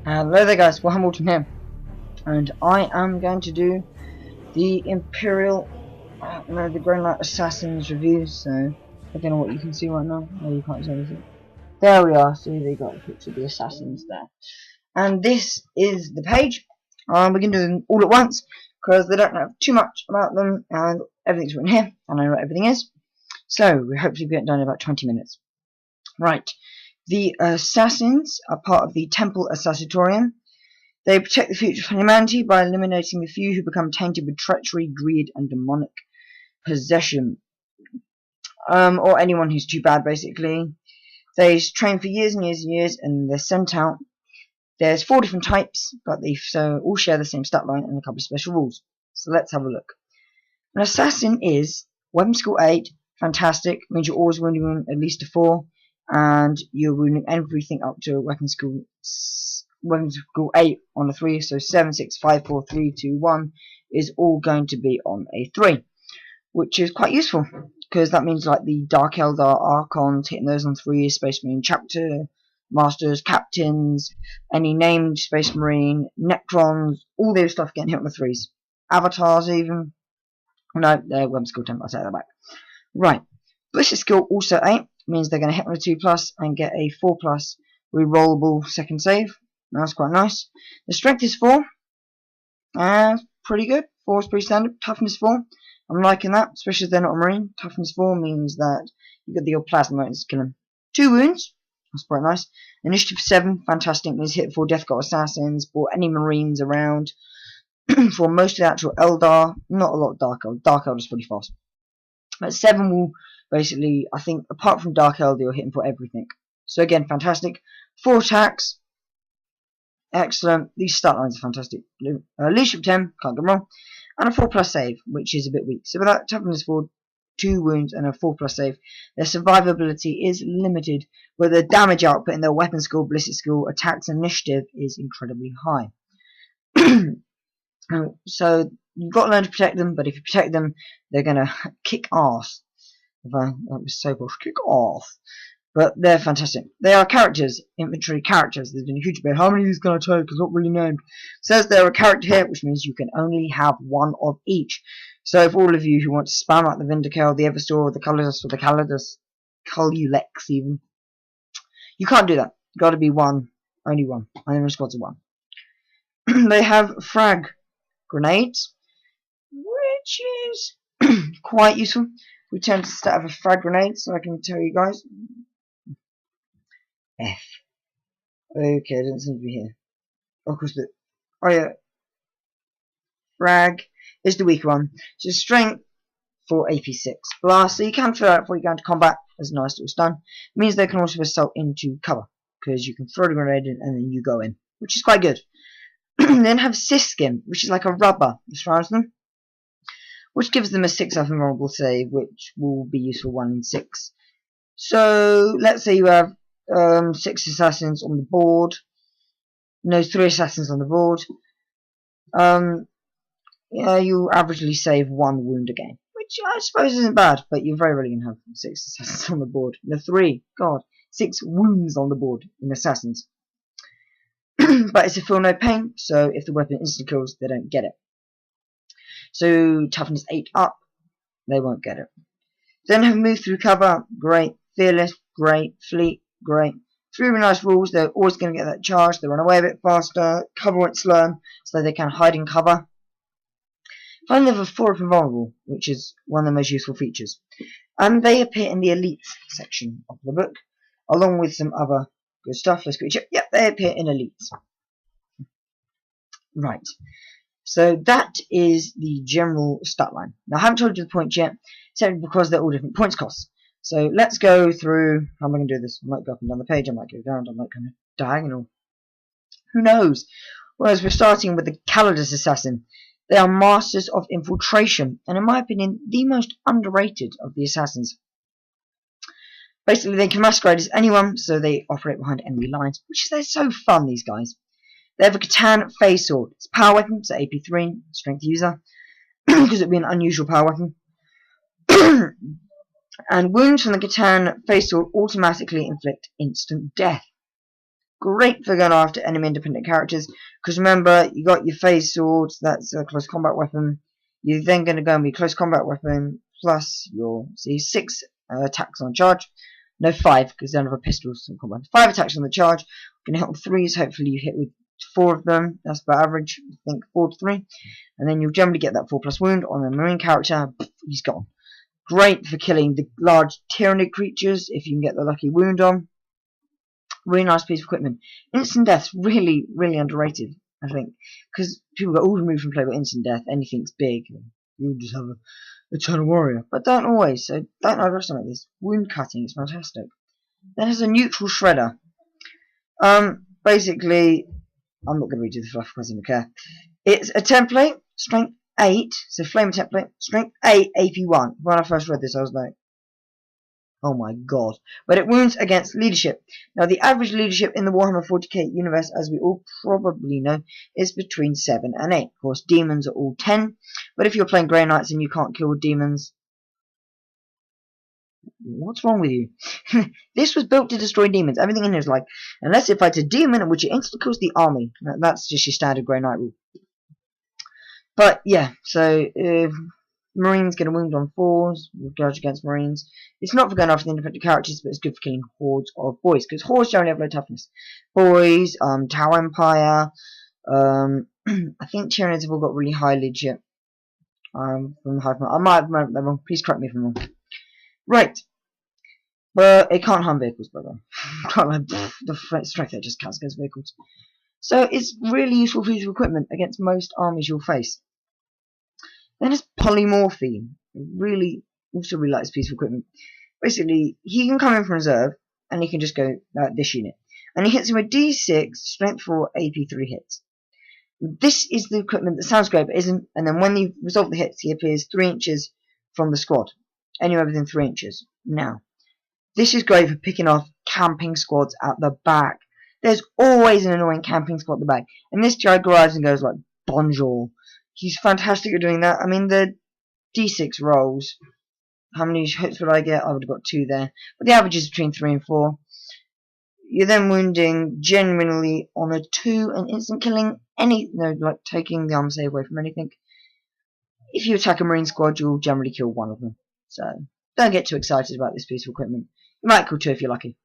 Hello there guys, well, Hamilton here, and I am going to do the Imperial, the Green Light Assassins review. So I don't know what you can see right now. No, you can't see anything. There we are. See, they got a picture of the assassins there, and this is the page. We're going to do them all at once because they don't have too much about them, and everything's written here, and I know what everything is. So we hopefully get done in about 20 minutes. Right, the assassins are part of the Temple Assassinatorium. They protect the future of humanity by eliminating the few who become tainted with treachery, greed, and demonic possession. Or anyone who's too bad, basically. They train for years and years and years, and they're sent out. There's 4 different types, but they all share the same stat line and a couple of special rules. So let's have a look. An assassin is weapon skill 8, fantastic, means you're always wounding at least a 4, and you're wounding everything up to weapon skill 8 on a 3, so 7, 6, 5, 4, 3, 2, 1 is all going to be on a 3, which is quite useful, because that means like the Dark Eldar, Archons, hitting those on 3, Space Marine Chapter, Masters, Captains, any named Space Marine, Necrons, all those stuff getting hit on the 3s. Avatars even. No, they're weapon skill 10, I'll take that back. Right, Ballistic skill also 8, means they're going to hit on a 2+ and get a 4+ rerollable second save. That's quite nice. The strength is 4. Pretty good. 4 is pretty standard. Toughness 4. I'm liking that, especially if they're not a marine. Toughness 4 means that you get the old plasma motors to kill them. 2 wounds. That's quite nice. Initiative 7. Fantastic. Means hit for Death God Assassins or any marines around. For most of the actual Eldar. Not a lot of Dark Eldar. Dark Eldar is pretty fast. But 7 will basically, I think, apart from Dark Eldar, you're hitting for everything. So again, fantastic. 4 attacks. Excellent. These stat lines are fantastic. Leadership 10, can't go wrong. And a 4+ save, which is a bit weak. So with that, toughness 4, 2 wounds, and a 4+ save, their survivability is limited, but the damage output in their weapon skill, ballistic skill, attacks, and initiative is incredibly high. So you've got to learn to protect them, but if you protect them, they're going to kick ass. That was so posh. Kick off. But they're fantastic. They are characters, infantry characters. There's been a huge debate. How many of these can I take? It's not really named. It says they're a character here, which means you can only have 1 of each. So if all of you who want to spam out the Vindicare, the Eversor, or the Callidus, or the Culexus even, you can't do that. Got to be 1, only 1. And then response to 1. They have frag grenades, which is quite useful. We tend to start with a frag grenade, so I can tell you guys. F. Okay, it doesn't seem to be here. Of course, oh yeah. Frag is the weaker one. So strength for AP6. Blast, so you can throw it before you go into combat as a nice little stun. It means they can also assault into cover, because you can throw the grenade in and then you go in, which is quite good. Then have Siskin, which is like a rubber as far as them, which gives them a 6 invulnerable save, which will be useful 1 in 6. So let's say you have 6 assassins on the board. No, 3 assassins on the board. Yeah, you averagely save 1 wound a game, which I suppose isn't bad, but you're very rarely going to have 6 assassins on the board. No, 3. God, 6 wounds on the board in assassins. But it's a feel no pain, so if the weapon instantly kills, they don't get it. So toughness 8 up, they won't get it. Then have moved through cover, great. Fearless, great. Fleet, great. 3 really nice rules. They're always going to get that charge. They run away a bit faster. Cover won't slow them, so they can hide in cover. Finally, they have a 4 invulnerable, which is one of the most useful features. And they appear in the elite section of the book, along with some other good stuff. Let's go check. Yep, they appear in elite. Right. So that is the general stat line. Now, I haven't told you the points yet, simply because they're all different points costs. So let's go through. How am I going to do this? I might go up and down the page. I might go down. I might go diagonal. Who knows? Whereas we're starting with the Callidus assassin. They are masters of infiltration, and in my opinion, the most underrated of the assassins. Basically, they can masquerade as anyone, so they operate behind enemy lines, which is they're so fun. These guys. They have a Catan phase sword. It's a power weapon, so AP3, strength user, because it would be an unusual power weapon. And wounds from the Catan phase sword automatically inflict instant death. Great for going after enemy independent characters, because remember, you got your phase sword, that's a close combat weapon. You're then going to go and be close combat weapon, plus your, see, 6 attacks on charge. No, 5, because they don't have a pistol. So 5 attacks on the charge. Going to hit on 3s, hopefully you hit with 4 of them. That's about average, I think 4 to 3. And then you'll generally get that 4+ wound on a marine character. He's gone. Great for killing the large tyrannid creatures, if you can get the lucky wound on. Really nice piece of equipment. Instant death's really, really underrated, I think. Because people go, oh, removed from play with instant death, anything's big. You'll just have a Eternal Warrior. But don't always, so don't underestimate this. Wound cutting is fantastic. Then has a neutral shredder. Basically, I'm not going to read you the fluff because I don't care. It's a template, strength 8, so flame template, strength 8, AP 1. When I first read this, I was like, oh my god. But it wounds against leadership. Now, the average leadership in the Warhammer 40k universe, as we all probably know, is between 7 and 8. Of course, demons are all 10. But if you're playing Grey Knights and you can't kill demons, what's wrong with you? This was built to destroy demons. Everything in here is like, unless it fights a demon, which it instantly kills the army. That's just your standard Grey Knight rule. But, yeah, so Marines get a wound on 4s, judge against Marines. It's not for going after the independent characters, but it's good for killing hordes of boys, because hordes generally have low toughness. Boys, Tau Empire, I think Tyranids have all got really high legit. From the high, I might have remembered that wrong. Please correct me if I'm wrong. Right, but it can't harm vehicles, by the way. The strength that just counts against vehicles. So it's really useful piece of equipment against most armies you'll face. Then there's polymorphine. Really, also really like this piece of equipment. Basically, he can come in from reserve, and he can just go this unit. And he hits him with D6, strength 4, AP 3 hits. This is the equipment that sounds great, but isn't. And then when you resolve the hits, he appears 3 inches from the squad. Anywhere within 3 inches. Now, this is great for picking off camping squads at the back. There's always an annoying camping squad at the back. And this guy arrives and goes like, bonjour. He's fantastic at doing that. I mean, the D6 rolls. How many hits would I get? I would have got 2 there. But the average is between 3 and 4. You're then wounding genuinely on a 2 and instant killing like taking the armor save away from anything. If you attack a marine squad, you'll generally kill 1 of them. So, don't get too excited about this piece of equipment. You might kill 2 if you're lucky.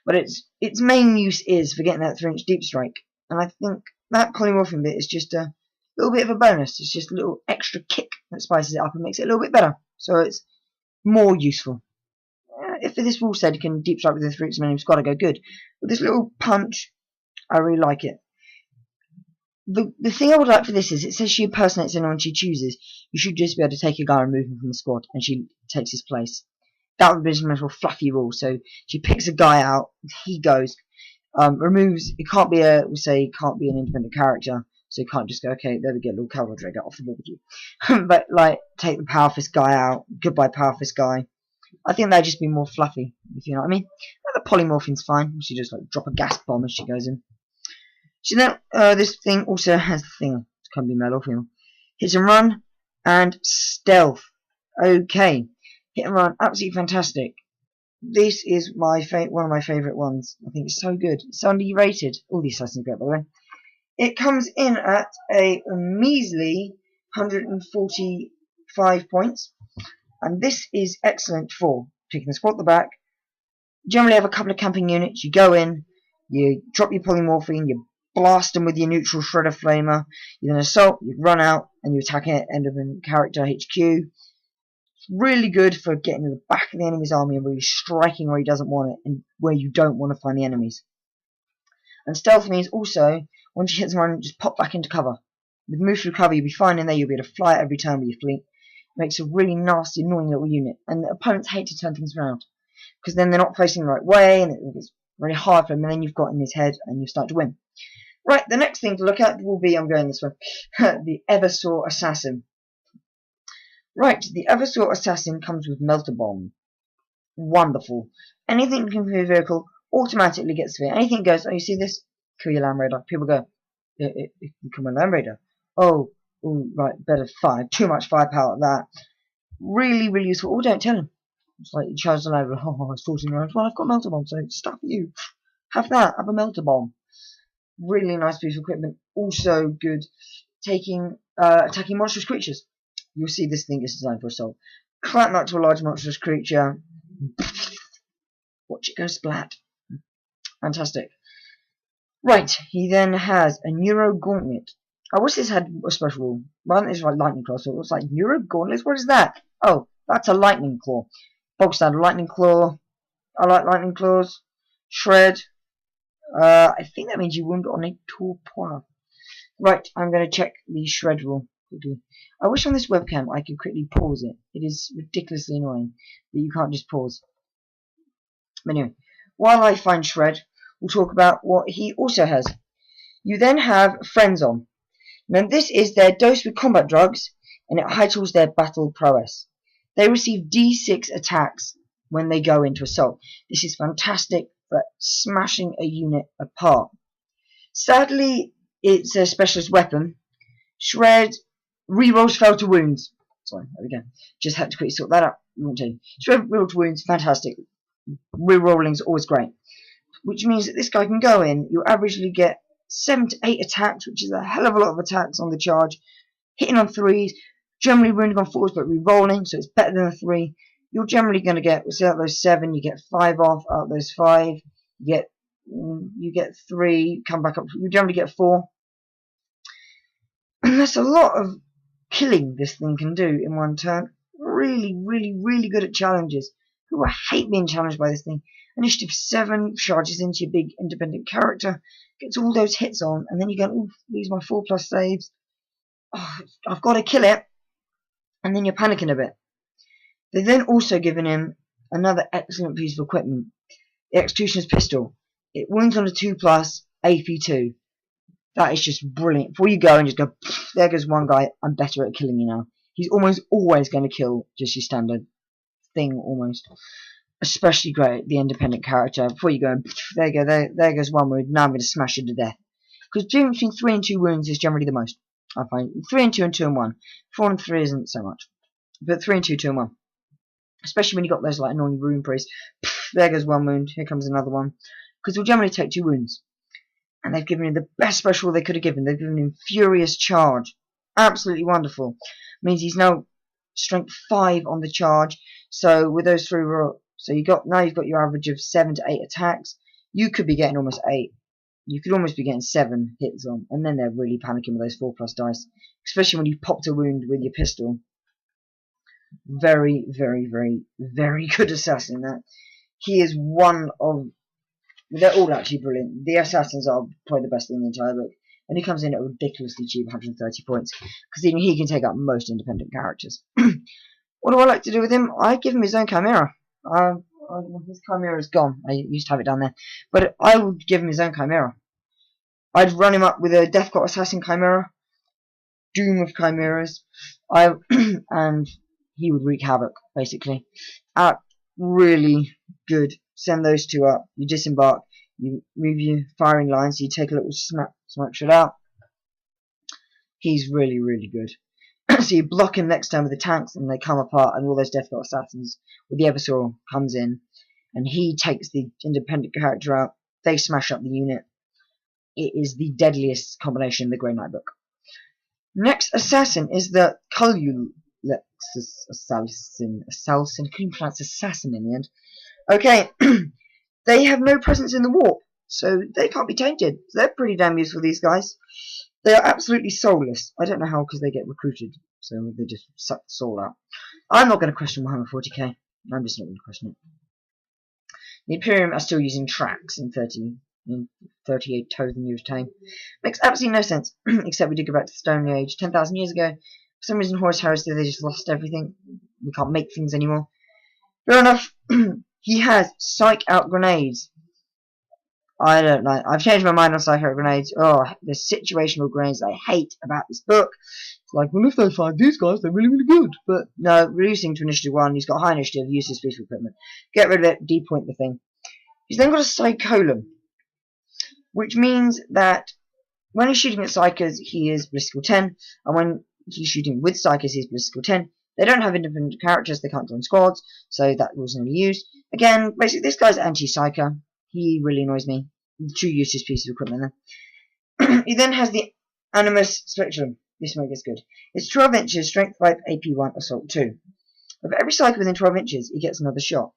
But its main use is for getting that 3-inch deep strike. And I think that polymorphing bit is just a little bit of a bonus. It's just a little extra kick that spices it up and makes it a little bit better. So it's more useful. If this rule said you can deep strike within 3 inches of an enemy squad, I go good. But this little punch, I really like it. The thing I would like for this is, it says she impersonates anyone she chooses. You should just be able to take a guy and remove him from the squad, and she takes his place. That would be a little fluffy rule. So she picks a guy out, he goes, removes. It can't be can't be an independent character, so you can't just go, okay, there we go, little cavalry, get off the ball with you. But like, take the power fist guy out. Goodbye, power fist guy. I think that'd just be more fluffy, if you know what I mean. The polymorphine's fine. She just like drop a gas bomb as she goes in. So now, this thing also has the thing. It can be male or female. Hit and run and stealth. Okay, hit and run, absolutely fantastic. This is my one of my favourite ones. I think it's so good. It's so underrated. All these assassins are great, by the way. It comes in at a measly 145 points. And this is excellent for taking the squad at the back. Generally have a couple of camping units. You go in, you drop your polymorphine, you blast them with your neutral shredder flamer. You then assault, you run out, and you attack it end of a character HQ. It's really good for getting to the back of the enemy's army and really striking where he doesn't want it and where you don't want to find the enemies. And stealth means also, once you hit someone, just pop back into cover. With move through cover, you'll be fine in there. You'll be able to fly every turn with your fleet. Makes a really nasty, annoying little unit, and the opponents hate to turn things around because then they're not facing the right way, and it's really hard for them. And then you've got in his head, and you start to win. Right, the next thing to look at will be, I'm going this way, the Eversor Assassin. Right, the Eversor Assassin comes with Melter Bomb. Wonderful. Anything can be a vehicle automatically gets to it. Anything goes, oh, you see this? Kill your Land Raider. People go, it can become a Land Raider. Oh. Ooh, right, better 5. Too much firepower at that. Really, really useful. Oh, don't tell him. It's like you charge the ladder. Oh, it's 14 rounds. Well, I've got Melter Bomb, so stuff you. Have that. Have a melter bomb. Really nice piece of equipment. Also good attacking monstrous creatures. You'll see this thing is designed for assault. Clap that to a large monstrous creature. Watch it go splat. Fantastic. Right, he then has a Neuro Gauntlet. I wish this had a special. Well, it's like Lightning Claw, so it looks like Neuro Gauntlet. What is that? Oh, that's a Lightning Claw. Bog standard Lightning Claw. I like Lightning Claws. Shred. I think that means you wound on a Torpor. Right, I'm going to check the Shred rule quickly. I wish on this webcam I could quickly pause it. It is ridiculously annoying that you can't just pause. But anyway, while I find Shred, we'll talk about what he also has. You then have Friends on. Now this is their dose with combat drugs, and it heightens their battle prowess. They receive D6 attacks when they go into assault. This is fantastic for smashing a unit apart. Sadly, it's a specialist weapon. Shred rerolls fail to wounds. Sorry, there we go. Just had to quickly sort that out. Shred reroll to wounds, fantastic. Rerolling's always great. Which means that this guy can go in, you'll averagely get 7 to 8 attacks, which is a hell of a lot of attacks on the charge. Hitting on 3s, generally wounding on 4s, but re-rolling, so it's better than a 3. You're generally going to get, we'll say out of those 7, you get 5 off, out of those 5, you get 3, come back up, you generally get 4. And that's a lot of killing this thing can do in one turn. Really, really, really good at challenges. Who hate being challenged by this thing. Initiative 7 charges into your big independent character, gets all those hits on, and then you go, ooh, these are my 4+ saves. Oh, I've got to kill it. And then you're panicking a bit. They've then also given him another excellent piece of equipment. The Executioner's Pistol. It wounds on a 2+, AP2. That is just brilliant. Before you go and just go, there goes one guy, I'm better at killing you now. He's almost always going to kill just your standard thing, almost. Especially great at the independent character. Before you go, there you go, there goes one wound, now I'm going to smash you to death. Because between 3 and 2 wounds is generally the most, I find. 3 and 2 and 2 and 1. 4 and 3 isn't so much. But 3 and 2, 2 and 1. Especially when you got those like annoying rune priests. There goes one wound, here comes another one. Because you'll generally take 2 wounds. And they've given him the best special they could have given. They've given him Furious Charge. Absolutely wonderful. Means he's now strength 5 on the charge. So with those 3 so you've got your average of 7 to 8 attacks. You could be getting almost 8. You could almost be getting 7 hits on, and then they're really panicking with those 4+ dice, especially when you popped a wound with your pistol. Very, very, very, very good assassin. That he is one of. They're all actually brilliant. The assassins are probably the best in the entire book, and he comes in at a ridiculously cheap 130 points because even he can take out most independent characters. What do I like to do with him? I give him his own chimera. His chimera is gone. I used to have it down there. But I would give him his own chimera. I'd run him up with a Death Clock Assassin chimera. Doom of chimeras. And he would wreak havoc, basically. Really good. Send those 2 up. You disembark. You move your firing lines. You take a little smack shot out. He's really, really good. So you block him next time with the tanks, and they come apart, and all those Death Clock Assassins with the Eversor comes in, and he takes the independent character out. They smash up the unit. It is the deadliest combination in the Grey Knight book. Next assassin is the Culexus assassin. Couldn't pronounce assassin in the end. Okay, they have no presence in the warp, so they can't be tainted. They're pretty damn useful, these guys. They are absolutely soulless. I don't know how, because they get recruited, so they just suck the soul out. I'm not going to question Warhammer 40k. I'm just not going to question it. The Imperium are still using tracks in 38,000 years time. Makes absolutely no sense, except we did go back to the Stone Age 10,000 years ago. For some reason, Horus Heresy, they just lost everything. We can't make things anymore. Fair enough. He has Psych Out grenades. I don't know. I've changed my mind on Psych Out grenades. Oh, the situational grenades I hate about this book. It's like, well, if they find these guys, they're really, really good. But no, reducing to initiative 1, he's got high initiative, use his piece of equipment. Get rid of it, depoint the thing. He's then got a Psycholam, which means that when he's shooting at Psychers, he is Ballistical 10, and when he's shooting with Psychers, he's Ballistical 10. They don't have independent characters, they can't join squads, so that rule's never used. Again, basically, this guy's anti-Psyker. He really annoys me. two useless pieces of equipment there. He then has the Animus Spectrum. This one gets good. It's 12 inches, strength 5, AP 1, assault 2. With every cycle within 12 inches, he gets another shot.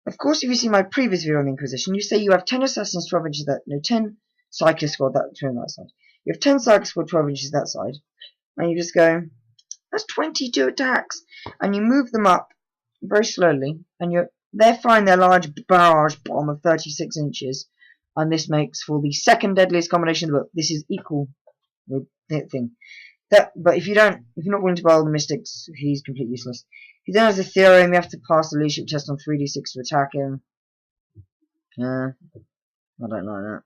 Of course, if you see my previous video on the Inquisition, you say you have 10 assassins 12 inches that, no, 10 cyclist squad that between that side. You have 10 cyclist squad 12 inches that side, and you just go, that's 22 attacks, and you move them up very slowly, and they're firing their large barrage bomb of 36 inches, and this makes for the second deadliest combination of the book. This is equal with the thing. But if you're not willing to buy all the mystics, he's completely useless. He then has a theorem. You have to pass the leadership test on 3d6 to attack him. I don't like that.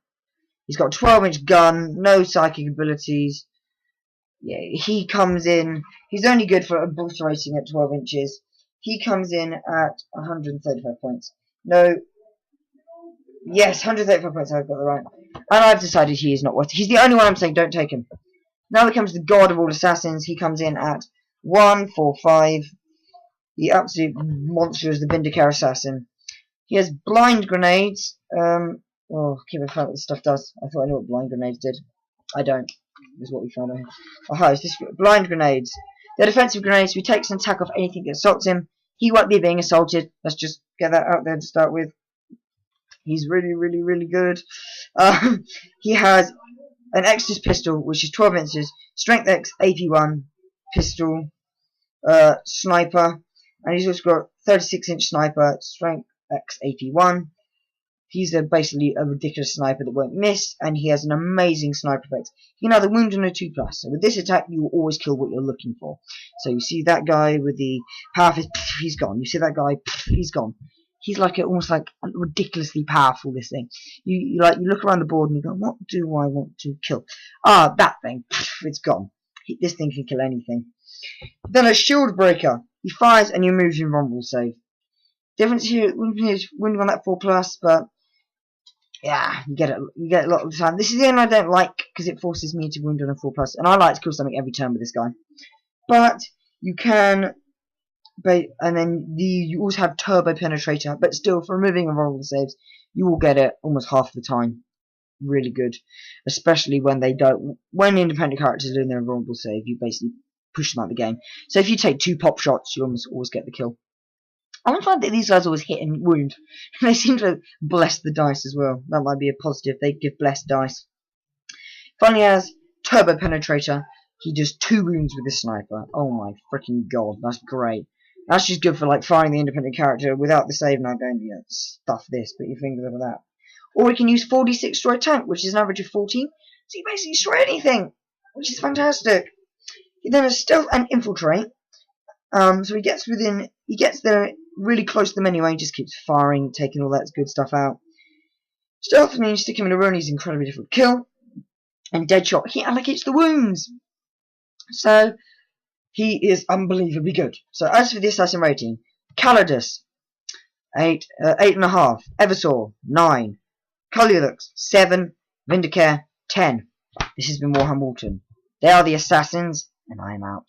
He's got a 12-inch gun, no psychic abilities. Yeah, he comes in. He's only good for obliterating at 12 inches. He comes in at 135 points. No. Yes, 135 points. I've got the right. And I've decided he is not worth it. He's the only one I'm saying don't take him. Now becomes the god of all assassins. He comes in at 145. The absolute monster is the Vindicare assassin. He has blind grenades. Keep in fact what this stuff does. I thought I knew what blind grenades did. I don't. Is what we found out here. Aha, it's this blind grenades. They're defensive grenades. If he takes an attack off anything that assaults him, he won't be being assaulted. Let's just get that out there to start with. He's really, really, really good. He has an Exodus pistol, which is 12 inches, strength X, AP1, pistol, sniper, and he's also got 36-inch sniper, strength X, AP1. He's basically a ridiculous sniper that won't miss, and he has an amazing sniper effect. He can either wound on a 2+. So with this attack, you will always kill what you're looking for. So you see that guy with the power fist, he's gone. You see that guy, he's gone. He's like almost like ridiculously powerful. This thing, you look around the board and you go, what do I want to kill? Ah, that thing, it's gone. This thing can kill anything. Then a shield breaker. He fires and you move your invulnerable save. Difference here, wounding on that 4+, but yeah, you get it a lot of the time. This is the one I don't like because it forces me to wound on a 4+, and I like to kill something every turn with this guy. But you can. And then you also have Turbo Penetrator, but still, for removing invulnerable saves, you will get it almost half the time. Really good, especially when they don't. When independent characters are doing their invulnerable save, you basically push them out of the game. So if you take 2 pop shots, you almost always get the kill. I find that these guys always hit and wound. They seem to bless the dice as well. That might be a positive. They give blessed dice. Finally, has Turbo Penetrator. He does 2 wounds with this sniper. Oh my freaking god, that's great. That's just good for like firing the independent character without the save now going, yeah, stuff this, put your fingers over that. Or we can use 4d6 destroy tank, which is an average of 14. So you basically destroy anything, which is fantastic. He then has stealth and infiltrate. So he gets there really close to them anyway, he just keeps firing, taking all that good stuff out. Stealth means stick him in a row and he's incredibly difficult to kill. And Deadshot, he allocates the wounds. So he is unbelievably good. So as for the assassin rating, Callidus 8.5, Eversor 9, Callidus 7, Vindicare 10. This has been Warhammer Walton. They are the assassins, and I am out.